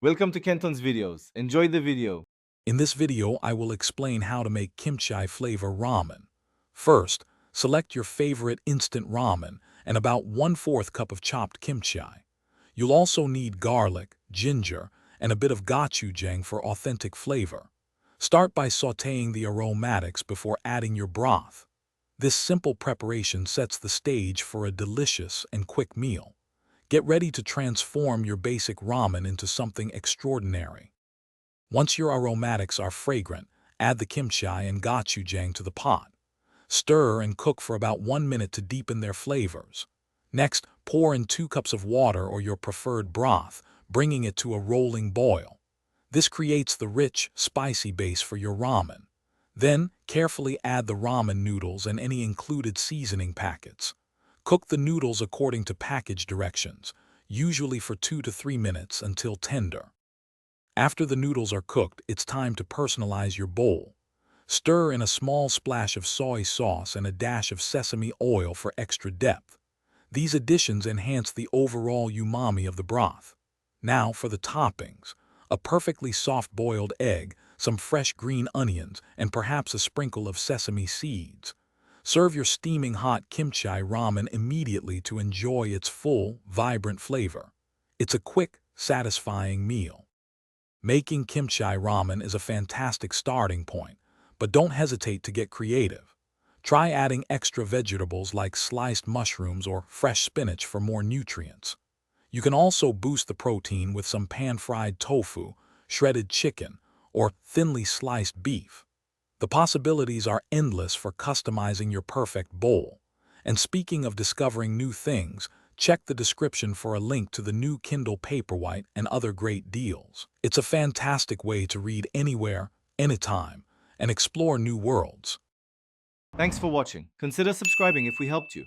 Welcome to Kenton's videos. Enjoy the video. In this video, I will explain how to make kimchi flavor ramen. First, select your favorite instant ramen and about 1/4 cup of chopped kimchi. You'll also need garlic, ginger, and a bit of gochujang for authentic flavor. Start by sautéing the aromatics before adding your broth. This simple preparation sets the stage for a delicious and quick meal. Get ready to transform your basic ramen into something extraordinary. Once your aromatics are fragrant, add the kimchi and gochujang to the pot. Stir and cook for about 1 minute to deepen their flavors. Next, pour in 2 cups of water or your preferred broth, bringing it to a rolling boil. This creates the rich, spicy base for your ramen. Then, carefully add the ramen noodles and any included seasoning packets. Cook the noodles according to package directions, usually for 2 to 3 minutes until tender. After the noodles are cooked, it's time to personalize your bowl. Stir in a small splash of soy sauce and a dash of sesame oil for extra depth. These additions enhance the overall umami of the broth. Now for the toppings: a perfectly soft-boiled egg, some fresh green onions, and perhaps a sprinkle of sesame seeds. Serve your steaming hot kimchi ramen immediately to enjoy its full, vibrant flavor. It's a quick, satisfying meal. Making kimchi ramen is a fantastic starting point, but don't hesitate to get creative. Try adding extra vegetables like sliced mushrooms or fresh spinach for more nutrients. You can also boost the protein with some pan-fried tofu, shredded chicken, or thinly sliced beef. The possibilities are endless for customizing your perfect bowl. And speaking of discovering new things, check the description for a link to the new Kindle Paperwhite and other great deals. It's a fantastic way to read anywhere, anytime, and explore new worlds. Thanks for watching. Consider subscribing if we helped you.